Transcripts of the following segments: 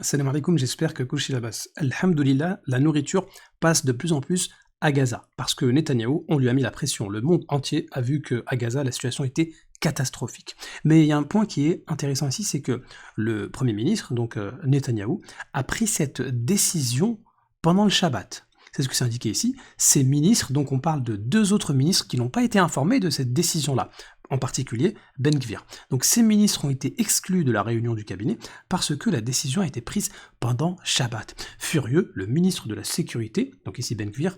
Salam alaikum, j'espère que Kouchi Labas. Alhamdulillah, la nourriture passe de plus en plus à Gaza, parce que Netanyahou, on lui a mis la pression. Le monde entier a vu qu'à Gaza, la situation était catastrophique. Mais il y a un point qui est intéressant ici, c'est que le Premier ministre, donc Netanyahou, a pris cette décision pendant le Shabbat. C'est ce que c'est indiqué ici. Ces ministres, donc on parle de deux autres ministres qui n'ont pas été informés de cette décision-là, en particulier Ben Gvir. Donc ces ministres ont été exclus de la réunion du cabinet parce que la décision a été prise pendant Shabbat. Furieux, le ministre de la Sécurité, donc ici Ben Gvir,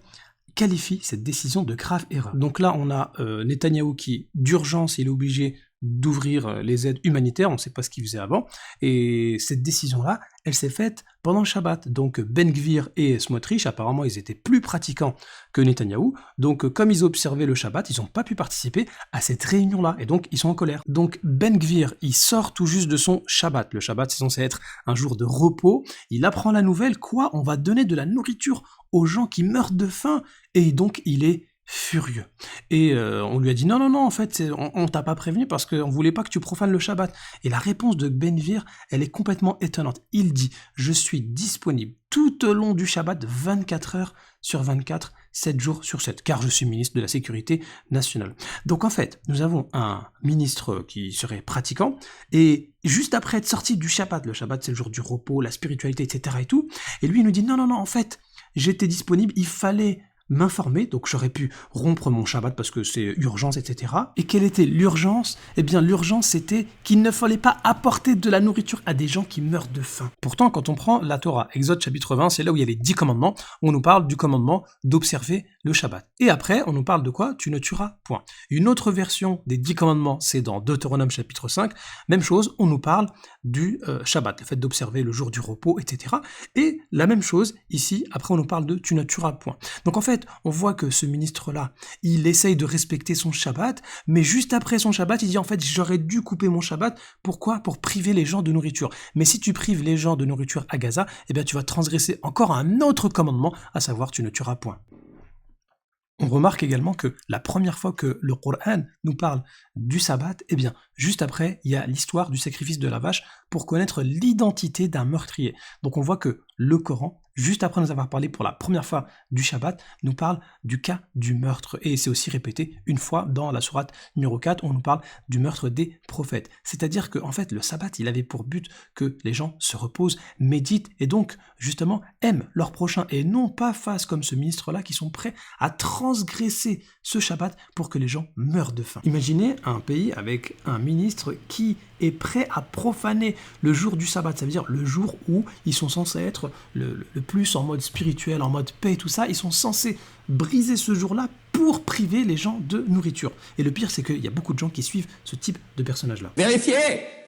qualifie cette décision de grave erreur. Donc là, on a Netanyahou qui, d'urgence, il est obligé d'ouvrir les aides humanitaires, on ne sait pas ce qu'il faisait avant, et cette décision-là, elle s'est faite pendant le Shabbat. Donc Ben Gvir et Smotrich, apparemment, ils étaient plus pratiquants que Netanyahou, donc comme ils observaient le Shabbat, ils n'ont pas pu participer à cette réunion-là, et donc ils sont en colère. Donc Ben Gvir, il sort tout juste de son Shabbat. Le Shabbat, c'est censé être un jour de repos. Il apprend la nouvelle, quoi, on va donner de la nourriture aux gens qui meurent de faim, et donc il est furieux. Et on lui a dit non, en fait, on t'a pas prévenu parce qu'on voulait pas que tu profanes le Shabbat. Et la réponse de Ben Gvir, elle est complètement étonnante. Il dit, je suis disponible tout au long du Shabbat, 24 heures sur 24, 7 jours sur 7, car je suis ministre de la Sécurité nationale. Donc en fait, nous avons un ministre qui serait pratiquant, et juste après être sorti du Shabbat, le Shabbat c'est le jour du repos, la spiritualité, etc. et tout, et lui il nous dit non, en fait, j'étais disponible, il fallait m'informer, donc j'aurais pu rompre mon Shabbat parce que c'est urgence, etc. Et quelle était l'urgence ? Eh bien l'urgence c'était qu'il ne fallait pas apporter de la nourriture à des gens qui meurent de faim. Pourtant quand on prend la Torah, Exode chapitre 20, c'est là où il y a les 10 commandements, on nous parle du commandement d'observer le Shabbat. Et après on nous parle de quoi ? Tu ne tueras point. Une autre version des 10 commandements, c'est dans Deutéronome chapitre 5, même chose, on nous parle du Shabbat, le fait d'observer le jour du repos, etc. Et la même chose ici, après on nous parle de tu ne tueras point. Donc en fait, on voit que ce ministre-là, il essaye de respecter son Shabbat, mais juste après son Shabbat, il dit en fait, j'aurais dû couper mon Shabbat. Pourquoi ? Pour priver les gens de nourriture. Mais si tu prives les gens de nourriture à Gaza, eh bien tu vas transgresser encore un autre commandement, à savoir tu ne tueras point. On remarque également que la première fois que le Coran nous parle du sabbat, eh bien, juste après, il y a l'histoire du sacrifice de la vache pour connaître l'identité d'un meurtrier. Donc on voit que le Coran, juste après nous avoir parlé pour la première fois du Shabbat, nous parle du cas du meurtre. Et c'est aussi répété une fois dans la sourate numéro 4, où on nous parle du meurtre des prophètes. C'est-à-dire que en fait, le Sabbat, il avait pour but que les gens se reposent, méditent, et donc, justement, aiment leur prochain, et non pas fassent comme ce ministre-là, qui sont prêts à transgresser ce Shabbat pour que les gens meurent de faim. Imaginez un pays avec un ministre qui est prêt à profaner le jour du sabbat, ça veut dire le jour où ils sont censés être le plus en mode spirituel, en mode paix et tout ça, ils sont censés briser ce jour-là pour priver les gens de nourriture. Et le pire, c'est qu'il y a beaucoup de gens qui suivent ce type de personnage-là. Vérifiez!